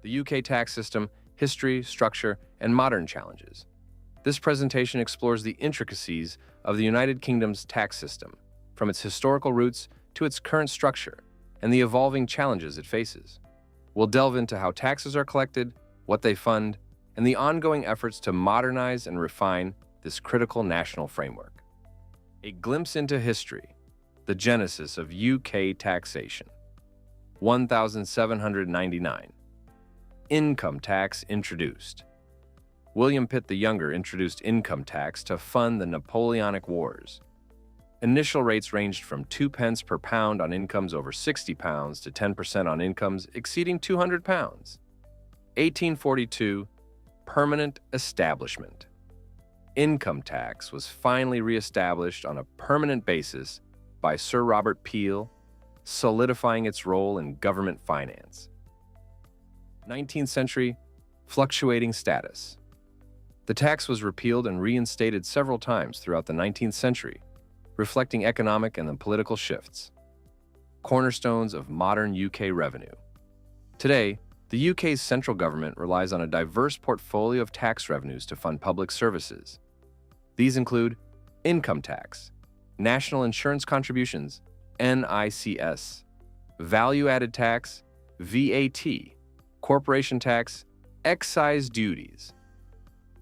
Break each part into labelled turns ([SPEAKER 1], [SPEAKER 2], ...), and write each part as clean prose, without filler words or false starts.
[SPEAKER 1] the UK tax system, history, structure, and modern challenges. This presentation explores the intricacies of the United Kingdom's tax system, from its historical roots to its current structure, and the evolving challenges it faces. We'll delve into how taxes are collected, what they fund, and the ongoing efforts to modernize and refine this critical national framework. A glimpse into history, the genesis of UK taxation. 1799. Income tax introduced. William Pitt the Younger introduced income tax to fund the Napoleonic Wars. Initial rates ranged from 2 pence per pound on incomes over £60 to 10% on incomes exceeding £200. 1842. Permanent establishment. Income tax was finally re-established on a permanent basis by Sir Robert Peel, solidifying its role in government finance. 19th century, fluctuating status. The tax was repealed and reinstated several times throughout the 19th century, reflecting economic and political shifts. Cornerstones of modern UK revenue. Today, the UK's central government relies on a diverse portfolio of tax revenues to fund public services. These include income tax, national insurance contributions, NICS, value-added tax, VAT, corporation tax, excise duties.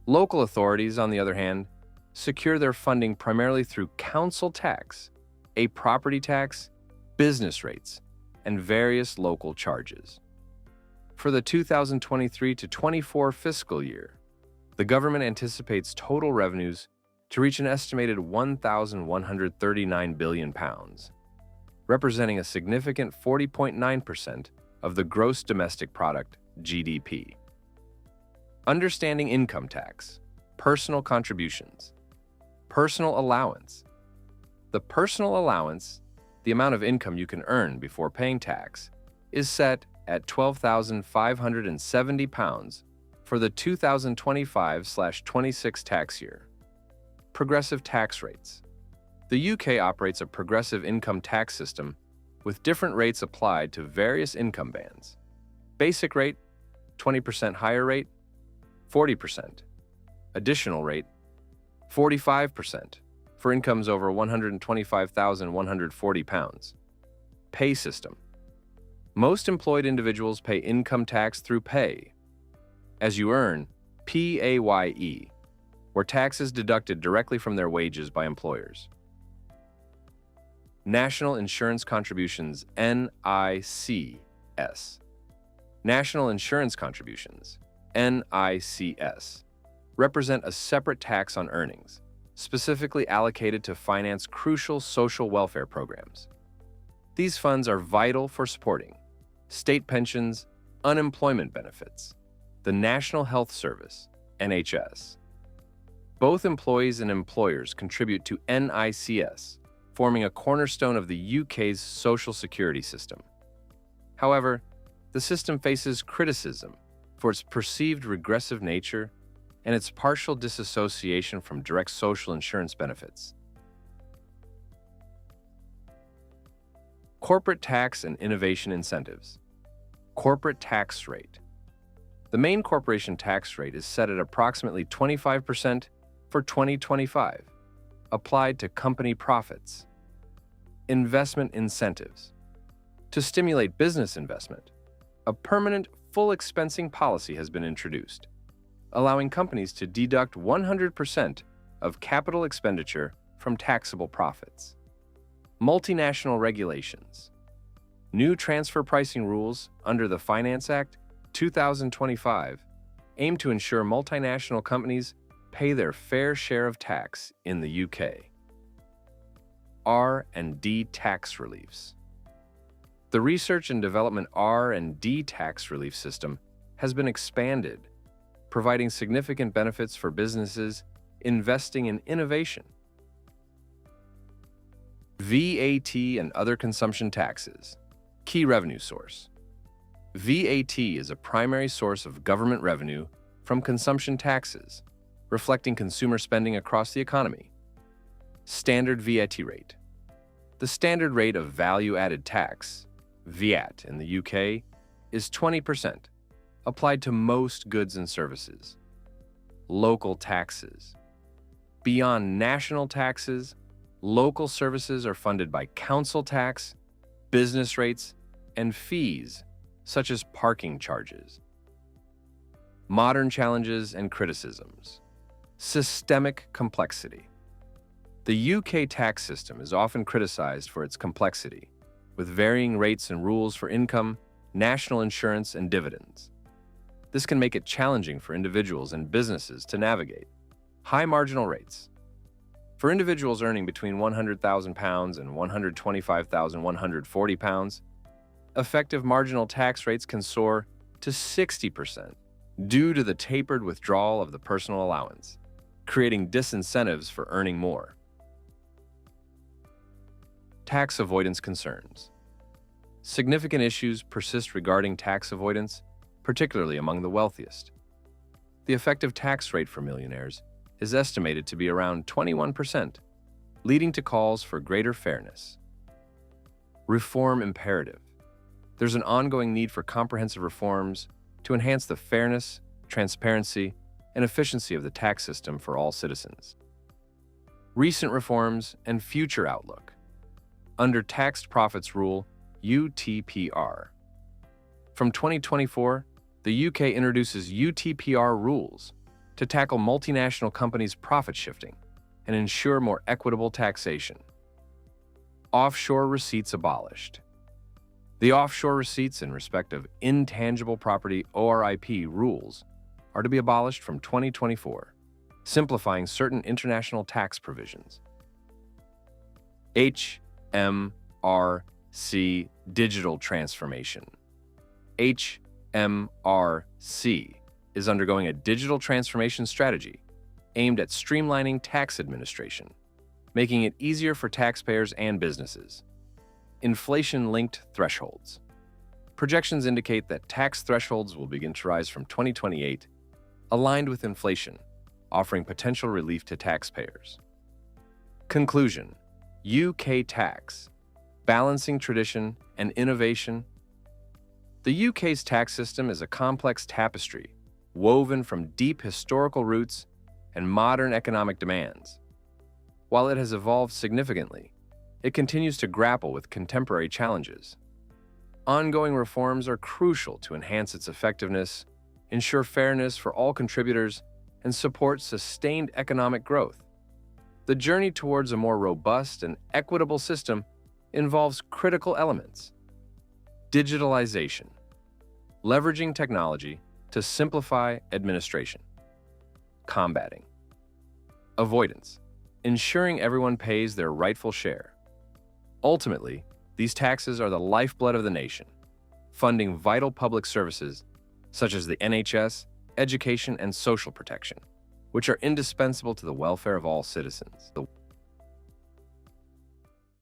[SPEAKER 1] Local authorities, on the other hand, secure their funding primarily through council tax, a property tax, business rates, and various local charges. For the 2023 to 24 fiscal year, the government anticipates total revenues to reach an estimated £1,139 billion, representing a significant 40.9% of the gross domestic product, GDP. Understanding income tax, personal contributions, personal allowance. The personal allowance, the amount of income you can earn before paying tax, is set at £12,570 for the 2025/26 tax year. Progressive tax rates. The UK operates a progressive income tax system with different rates applied to various income bands. Basic rate, 20% higher rate, 40%. Additional rate, 45% for incomes over £125,140. Pay system. Most employed individuals pay income tax through pay. As you earn, PAYE, where tax is deducted directly from their wages by employers. National Insurance Contributions, NICS. National Insurance Contributions, NICS, represent a separate tax on earnings, specifically allocated to finance crucial social welfare programs. These funds are vital for supporting state pensions, unemployment benefits, the National Health Service, NHS. Both employees and employers contribute to NICS, forming a cornerstone of the UK's social security system. However, the system faces criticism for its perceived regressive nature and its partial disassociation from direct social insurance benefits. Corporate tax and innovation incentives. Corporate tax rate. The main corporation tax rate is set at approximately 25% for 2025, applied to company profits. Investment incentives. To stimulate business investment, a permanent full expensing policy has been introduced, allowing companies to deduct 100% of capital expenditure from taxable profits. Multinational regulations. New transfer pricing rules under the Finance Act 2025 aim to ensure multinational companies pay their fair share of tax in the UK. R&D tax reliefs. The research and development R&D tax relief system has been expanded, providing significant benefits for businesses investing in innovation. VAT and other consumption taxes. Key revenue source. VAT is a primary source of government revenue from consumption taxes, reflecting consumer spending across the economy. Standard VAT rate. The standard rate of value-added tax, VAT, in the UK is 20%, applied to most goods and services. Local taxes. Beyond national taxes, local services are funded by council tax, business rates, and fees, such as parking charges. Modern challenges and criticisms. Systemic complexity. The UK tax system is often criticized for its complexity, with varying rates and rules for income, national insurance, and dividends. This can make it challenging for individuals and businesses to navigate. High marginal rates. For individuals earning between £100,000 and £125,140, effective marginal tax rates can soar to 60% due to the tapered withdrawal of the personal allowance, creating disincentives for earning more. Tax avoidance concerns. Significant issues persist regarding tax avoidance, particularly among the wealthiest. The effective tax rate for millionaires is estimated to be around 21%, leading to calls for greater fairness. Reform imperative. There's an ongoing need for comprehensive reforms to enhance the fairness, transparency, and efficiency of the tax system for all citizens. Recent reforms and future outlook. Under Taxed Profits Rule, UTPR. From 2024, the UK introduces UTPR rules to tackle multinational companies' profit shifting and ensure more equitable taxation. Offshore receipts abolished. The offshore receipts in respect of intangible property (ORIP) rules are to be abolished from 2024, simplifying certain international tax provisions. HMRC Digital Transformation. HMRC is undergoing a digital transformation strategy aimed at streamlining tax administration, making it easier for taxpayers and businesses. Inflation-linked thresholds. Projections indicate that tax thresholds will begin to rise from 2028, aligned with inflation, offering potential relief to taxpayers. Conclusion: UK tax, balancing tradition and innovation. The UK's tax system is a complex tapestry woven from deep historical roots and modern economic demands. While it has evolved significantly, it continues to grapple with contemporary challenges. Ongoing reforms are crucial to enhance its effectiveness, ensure fairness for all contributors, and support sustained economic growth. The journey towards a more robust and equitable system involves critical elements. Digitalization, leveraging technology to simplify administration. Combating avoidance, ensuring everyone pays their rightful share. Ultimately, these taxes are the lifeblood of the nation, funding vital public services such as the NHS, education, and social protection, which are indispensable to the welfare of all citizens.